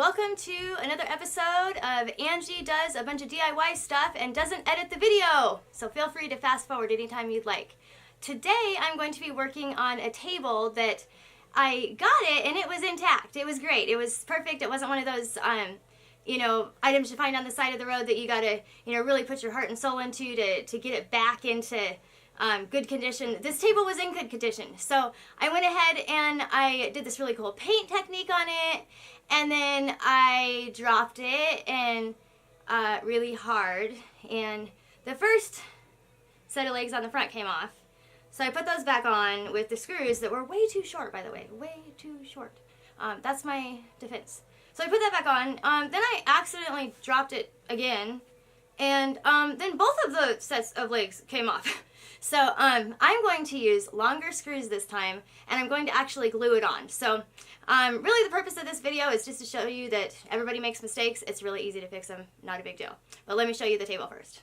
welcome to another episode of Angie Does a Bunch of DIY Stuff and Doesn't Edit the Video. So feel free to fast forward anytime you'd like. Today I'm going to be working on a table that I got it and it was intact. It was great. It was perfect. It wasn't one of those items you find on the side of the road that you gotta, really put your heart and soul into to get it back into good condition. This table was in good condition. So I went ahead and I did this really cool paint technique on it, and then I dropped it and really hard, and the first set of legs on the front came off. So I put those back on with the screws that were way too short, by the way, way too short. That's my defense. So I put that back on. Then I accidentally dropped it again, and then both of the sets of legs came off. So I'm going to use longer screws this time, and I'm going to actually glue it on. So really the purpose of this video is just to show you that everybody makes mistakes. It's really easy to fix them, not a big deal. But let me show you the table first.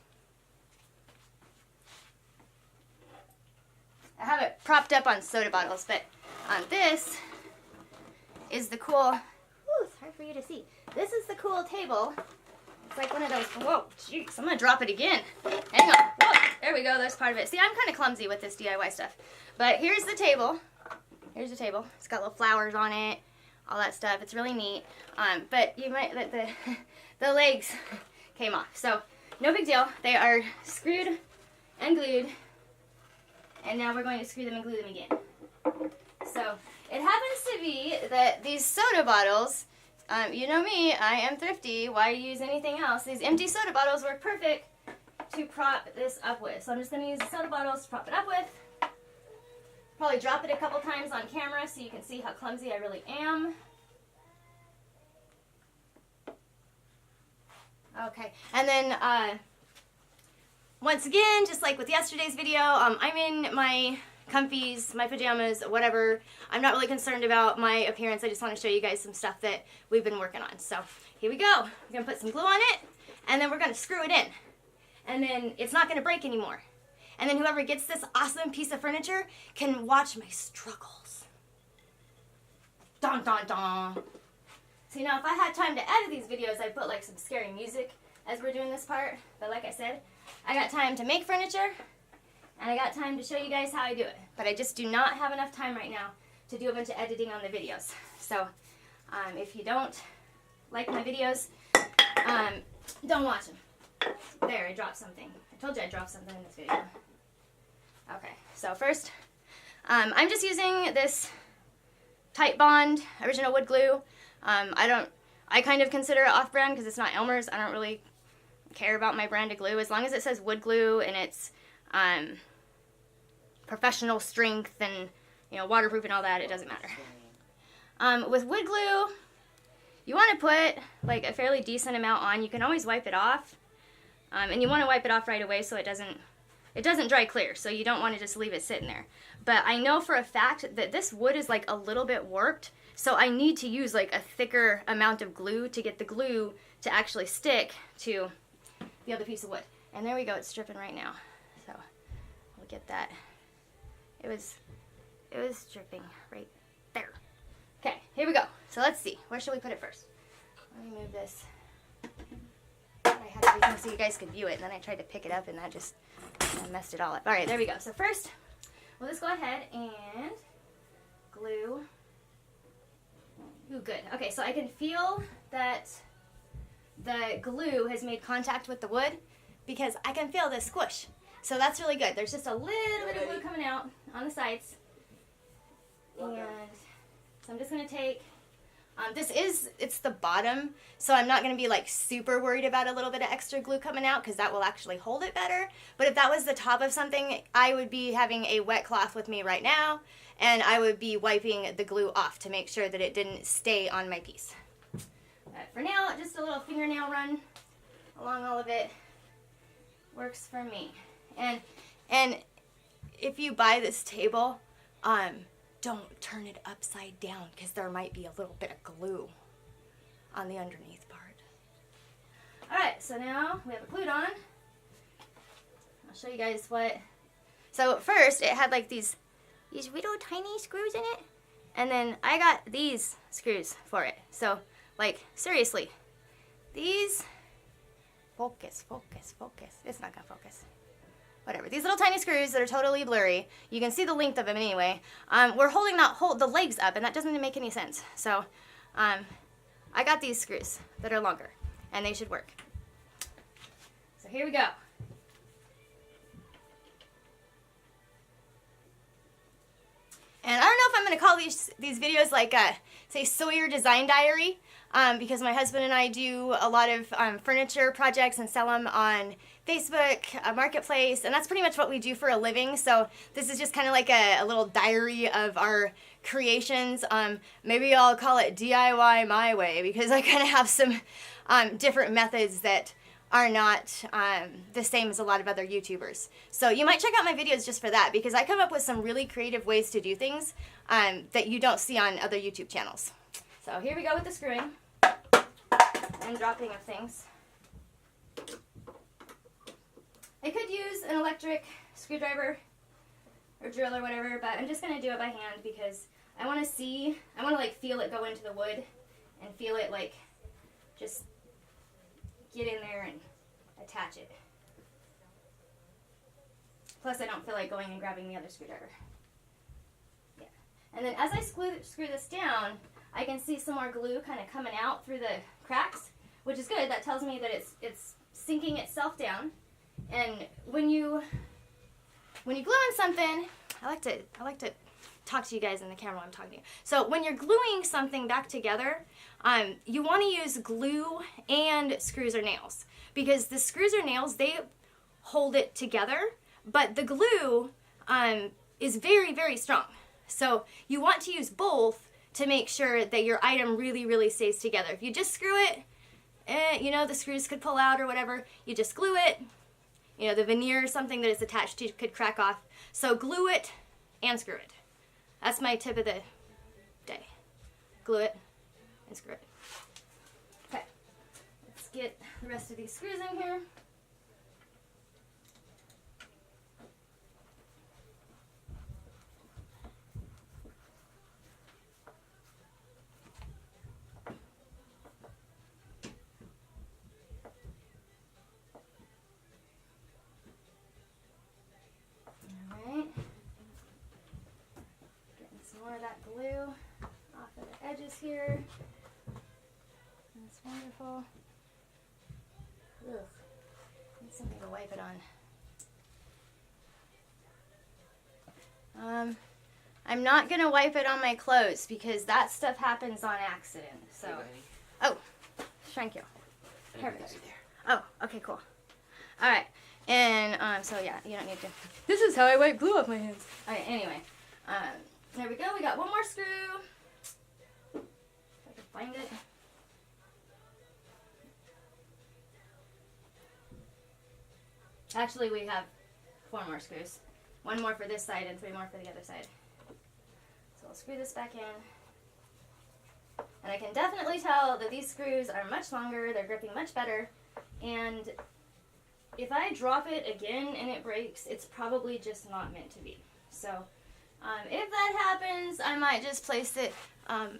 I have it propped up on soda bottles, but this is the cool, it's hard for you to see. This is the cool table. It's like one of those, whoa, jeez, I'm gonna drop it again. Hang on, whoa, there we go, that's part of it. See, I'm kind of clumsy with this DIY stuff. But here's the table. Here's the table. It's got little flowers on it, all that stuff. It's really neat. But you might, the legs came off. So, no big deal. They are screwed and glued. And now we're going to screw them and glue them again. So, it happens to be that these soda bottles, you know me, I am thrifty. Why use anything else? These empty soda bottles work perfect to prop this up with. So I'm just going to use the soda bottles to prop it up with. Probably drop it a couple times on camera so you can see how clumsy I really am. Okay, and then once again, just like with yesterday's video, I'm in my comfies, my pajamas, whatever. I'm not really concerned about my appearance. I just want to show you guys some stuff that we've been working on. So here we go. We're going to put some glue on it, and then we're going to screw it in. And then it's not going to break anymore. And then whoever gets this awesome piece of furniture can watch my struggles. Dun dun dun. See, now if I had time to edit these videos, I'd put like some scary music as we're doing this part. But like I said, I got time to make furniture, and I got time to show you guys how I do it. But I just do not have enough time right now to do a bunch of editing on the videos. So if you don't like my videos, don't watch them. There, I dropped something. I told you I dropped something in this video. Okay, so first, I'm just using this Tight Bond original wood glue. I kind of consider it off-brand because it's not Elmer's. I don't really care about my brand of glue. As long as it says wood glue and it's professional strength and waterproof and all that, it doesn't matter. With wood glue, you want to put like a fairly decent amount on. You can always wipe it off, and you want to wipe it off right away so it doesn't dry clear. So you don't want to just leave it sitting there. But I know for a fact that this wood is like a little bit warped, so I need to use like a thicker amount of glue to get the glue to actually stick to the other piece of wood. And there we go. It's dripping right now. So we'll get that. It was dripping right there. Okay, here we go. So let's see. Where should we put it first? Let me move this. I had everything so you guys could view it, and then I tried to pick it up, and I messed it all up. All right, there we go. So first, we'll just go ahead and glue. Ooh, good. Okay, so I can feel that the glue has made contact with the wood because I can feel the squish. So that's really good. There's just a little bit of glue coming out on the sides. And so I'm just going to take, it's the bottom, so I'm not going to be like super worried about a little bit of extra glue coming out because that will actually hold it better. But if that was the top of something, I would be having a wet cloth with me right now, and I would be wiping the glue off to make sure that it didn't stay on my piece. But for now, just a little fingernail run along all of it works for me. And if you buy this table, don't turn it upside down because there might be a little bit of glue on the underneath part. Alright, so now we have it glued on. I'll show you guys what. So first it had like these little tiny screws in it, and then I got these screws for it. So Like, seriously. These, focus. It's not gonna focus. Whatever. These little tiny screws that are totally blurry. You can see the length of them anyway. We're holding the legs up, and that doesn't make any sense. So, I got these screws that are longer, and they should work. So here we go. And I don't know if I'm going to call these videos like, say, Sawyer Design Diary, because my husband and I do a lot of furniture projects and sell them on Facebook, Marketplace, and that's pretty much what we do for a living. So this is just kind of like a little diary of our creations. Maybe I'll call it DIY my way, because I kind of have some different methods that are not the same as a lot of other YouTubers. So you might check out my videos just for that, because I come up with some really creative ways to do things that you don't see on other YouTube channels. So here we go with the screwing and dropping of things. I could use an electric screwdriver or drill or whatever, but I'm just going to do it by hand because I want to like feel it go into the wood and feel it like just get in there and attach it. Plus I don't feel like going and grabbing the other screwdriver. Yeah. And then as I screw this down, I can see some more glue kind of coming out through the cracks, which is good. That tells me that it's sinking itself down. And when you glue on something, I like to talk to you guys in the camera while I'm talking to you. So when you're gluing something back together, you want to use glue and screws or nails, because the screws or nails, they hold it together, but the glue is very, very strong. So you want to use both to make sure that your item really, really stays together. If you just screw it, you know, the screws could pull out or whatever. You just glue it. You know, the veneer or something that it's attached to could crack off. So glue it and screw it. That's my tip of the day. Glue it and screw it. Okay, let's get the rest of these screws in here. More of that glue off of the edges here. That's wonderful. Ugh. Need something to wipe it on. I'm not gonna wipe it on my clothes because that stuff happens on accident. So, oh, thank you. Perfect. Oh, okay, cool. All right, and so yeah, you don't need to. This is how I wipe glue off my hands. Okay, anyway. There we go. We got one more screw. If I can find it. Actually, we have 4 more screws. 1 more for this side and 3 more for the other side. So I'll screw this back in. And I can definitely tell that these screws are much longer. They're gripping much better. And if I drop it again and it breaks, it's probably just not meant to be. So if that happens, I might just place it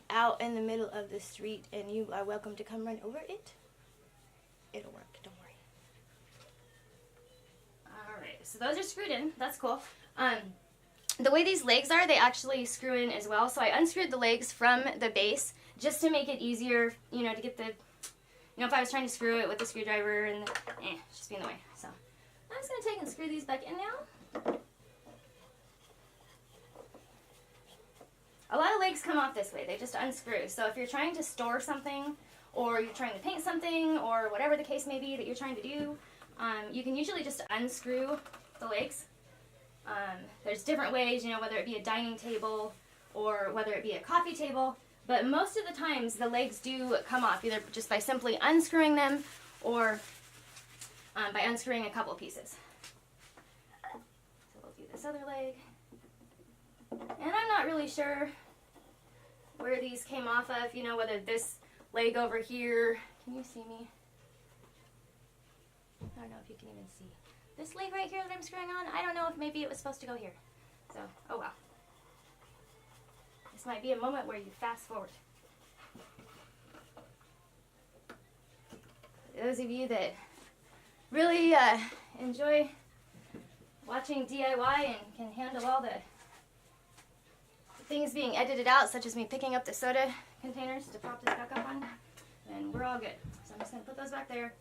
out in the middle of the street, and you are welcome to come run over it. It'll work, don't worry. Alright, so those are screwed in. That's cool. The way these legs are, they actually screw in as well. So I unscrewed the legs from the base just to make it easier, you know, to get the, you know, if I was trying to screw it with the screwdriver and just be in the way. So I'm just going to take and screw these back in now. A lot of legs come off this way. They just unscrew. So if you're trying to store something, or you're trying to paint something, or whatever the case may be that you're trying to do, you can usually just unscrew the legs. There's different ways, you know, whether it be a dining table or whether it be a coffee table, but most of the times the legs do come off, either just by simply unscrewing them or by unscrewing a couple pieces. So we'll do this other leg. And I'm not really sure where these came off of, you know, whether this leg over here, can you see me? I don't know if you can even see. This leg right here that I'm screwing on, I don't know if maybe it was supposed to go here. So, oh well. This might be a moment where you fast forward. those of you that really enjoy watching DIY and can handle all the things being edited out, such as me picking up the soda containers to pop this back up on, then we're all good. So I'm just going to put those back there.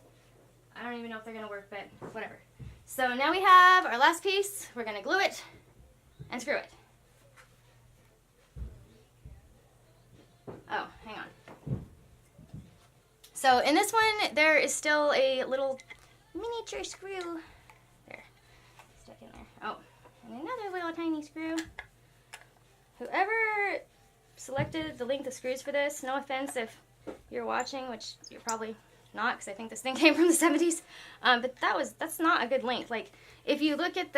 I don't even know if they're going to work, but whatever. So now we have our last piece. We're going to glue it and screw it. Oh, hang on. So in this one, there is still a little miniature screw. There. Stuck in there. Oh, and another little tiny screw. Whoever selected the length of screws for this, no offense if you're watching, which you're probably not, because I think this thing came from the 70s, but that's not a good length. Like, if you look at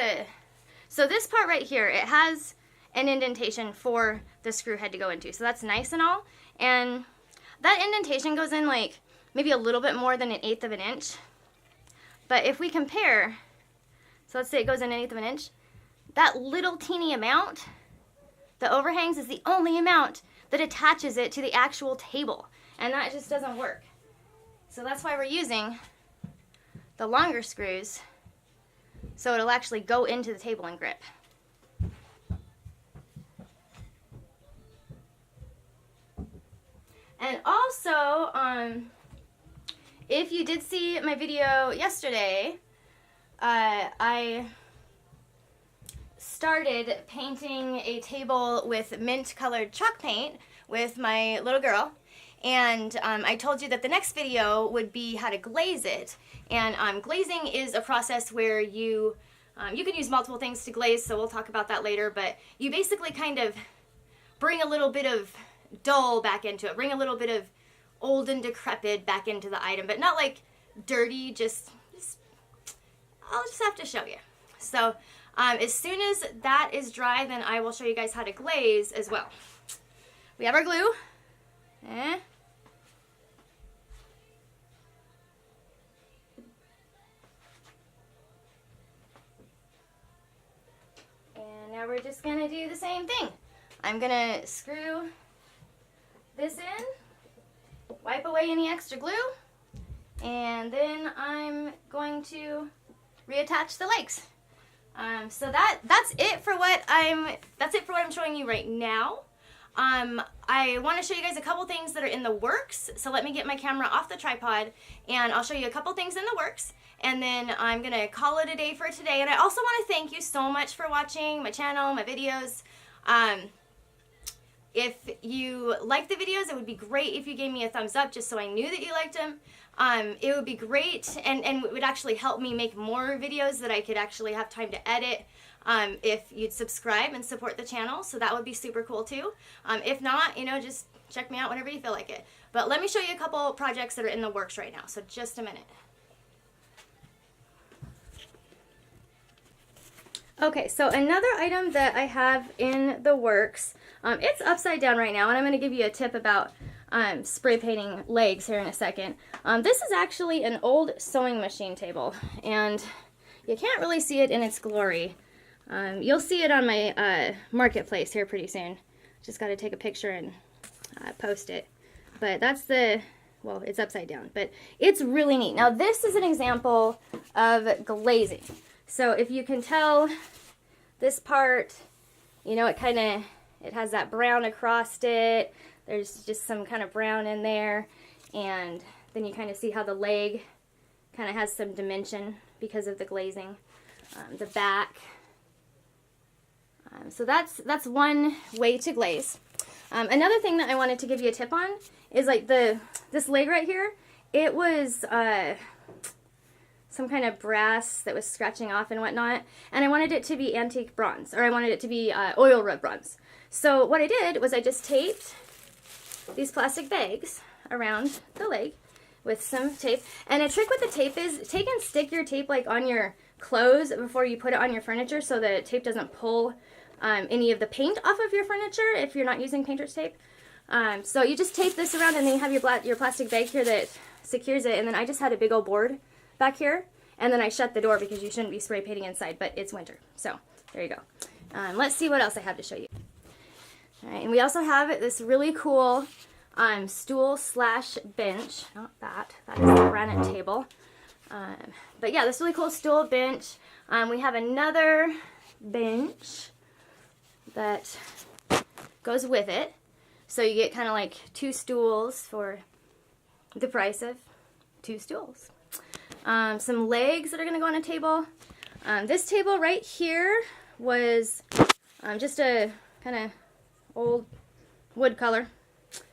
so this part right here, it has an indentation for the screw head to go into, so that's nice and all, and that indentation goes in like maybe a little bit more than 1/8 of an inch, but if we compare, so let's say it goes in 1/8 of an inch, that little teeny amount, the overhangs, is the only amount that attaches it to the actual table, and that just doesn't work. So that's why we're using the longer screws, so it'll actually go into the table and grip. And also, if you did see my video yesterday, I started painting a table with mint colored chalk paint with my little girl, and I told you that the next video would be how to glaze it. And glazing is a process where you can use multiple things to glaze, so we'll talk about that later, but you basically kind of bring a little bit of dull back into it, bring a little bit of old and decrepit back into the item, but not like dirty, just I'll just have to show you. So as soon as that is dry, then I will show you guys how to glaze as well. We have our glue. And now we're just going to do the same thing. I'm going to screw this in, wipe away any extra glue, and then I'm going to reattach the legs. So that's it for what I'm showing you right now. I want to show you guys a couple things that are in the works. So let me get my camera off the tripod, and I'll show you a couple things in the works, and then I'm gonna call it a day for today. And I also want to thank you so much for watching my channel, my videos. If you like the videos, it would be great if you gave me a thumbs up, just so I knew that you liked them. It would be great, and it would actually help me make more videos that I could actually have time to edit, if you'd subscribe and support the channel, so that would be super cool too. If not, just check me out whenever you feel like it. But let me show you a couple projects that are in the works right now, so just a minute. Okay, so another item that I have in the works, it's upside down right now, and I'm going to give you a tip about spray painting legs here in a second. This is actually an old sewing machine table, and you can't really see it in its glory. You'll see it on my marketplace here pretty soon. Just got to take a picture and post it. But that's well, it's upside down, but it's really neat. Now this is an example of glazing. So if you can tell, this part, it has that brown across it. There's just some kind of brown in there, and then you kind of see how the leg kind of has some dimension because of the glazing. The back. So that's one way to glaze. Another thing that I wanted to give you a tip on is like this leg right here. It was some kind of brass that was scratching off and whatnot, and I wanted it to be antique bronze, or I wanted it to be oil rub bronze. So what I did was I just taped these plastic bags around the leg with some tape. And a trick with the tape is take and stick your tape like on your clothes before you put it on your furniture, so the tape doesn't pull any of the paint off of your furniture if you're not using painter's tape. So you just tape this around, and then you have your plastic bag here that secures it. And then I just had a big old board back here, and then I shut the door because you shouldn't be spray painting inside, but it's winter. So there you go. Let's see what else I have to show you. All right, and we also have this really cool stool slash bench. Not that. That is the granite table. But yeah, this really cool stool bench. We have another bench that goes with it. So you get kind of like 2 stools for the price of 2 stools. Some legs that are going to go on a table. This table right here was just a kind of old wood color.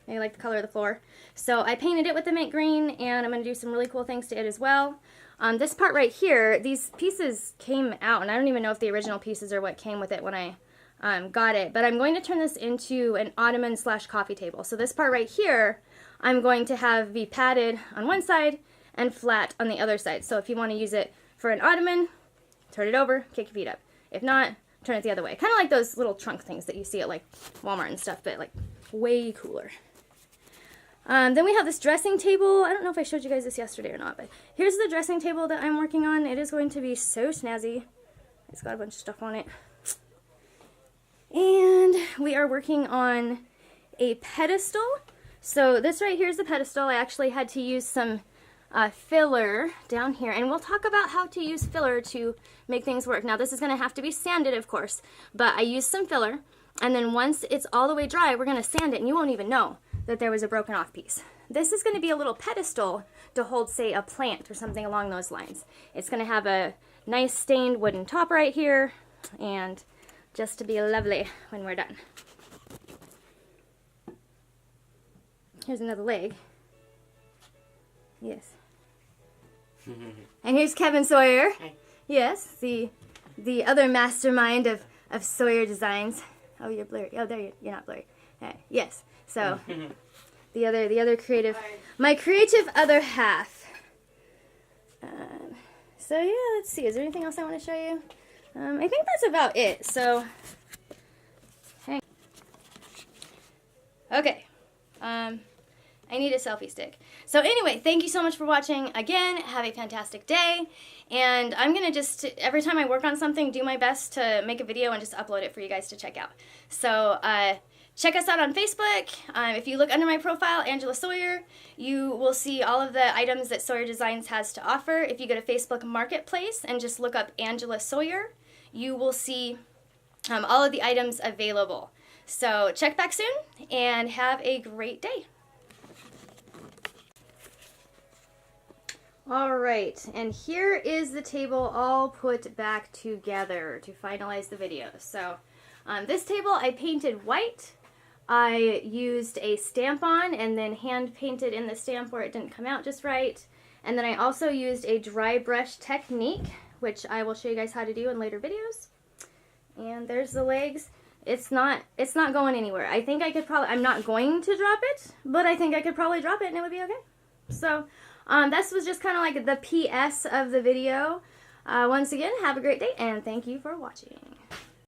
I like the color of the floor. So I painted it with the mint green, and I'm going to do some really cool things to it as well. This part right here, these pieces came out, and I don't even know if the original pieces are what came with it when I got it. But I'm going to turn this into an ottoman slash coffee table. So this part right here, I'm going to have be padded on one side and flat on the other side. So if you want to use it for an ottoman, turn it over, kick your feet up. If not, turn it the other way. Kind of like those little trunk things that you see at like Walmart and stuff, but like way cooler. Then we have this dressing table. I don't know if I showed you guys this yesterday or not, but here's the dressing table that I'm working on. It is going to be so snazzy. It's got a bunch of stuff on it. And we are working on a pedestal. So this right here is the pedestal. I actually had to use some filler down here, and we'll talk about how to use filler to make things work. Now this is going to have to be sanded, of course, but I used some filler, and then once it's all the way dry, we're going to sand it, and you won't even know that there was a broken off piece. This is going to be a little pedestal to hold, say, a plant or something along those lines. It's going to have a nice stained wooden top right here, and just to be lovely when we're done. Here's another leg. Yes. And here's Kevin Sawyer. Hi. Yes, the other mastermind of Sawyer Designs. Oh, you're blurry. Oh, there you're not blurry. Yes. So the other creative, my creative other half. So yeah, let's see. Is there anything else I want to show you? I think that's about it. So, okay. I need a selfie stick. So anyway, thank you so much for watching. Again, have a fantastic day. And I'm going to just, every time I work on something, do my best to make a video and just upload it for you guys to check out. So check us out on Facebook. If you look under my profile, Angela Sawyer, you will see all of the items that Sawyer Designs has to offer. If you go to Facebook Marketplace and just look up Angela Sawyer, you will see all of the items available. So check back soon and have a great day. Alright, and here is the table all put back together to finalize the video. So, this table I painted white. I used a stamp on and then hand painted in the stamp where it didn't come out just right. And then I also used a dry brush technique, which I will show you guys how to do in later videos. And there's the legs. It's not going anywhere. I think I could probably, I'm not going to drop it, but I think I could probably drop it and it would be okay. So, this was just kind of like the PS of the video. Once again, have a great day, and thank you for watching.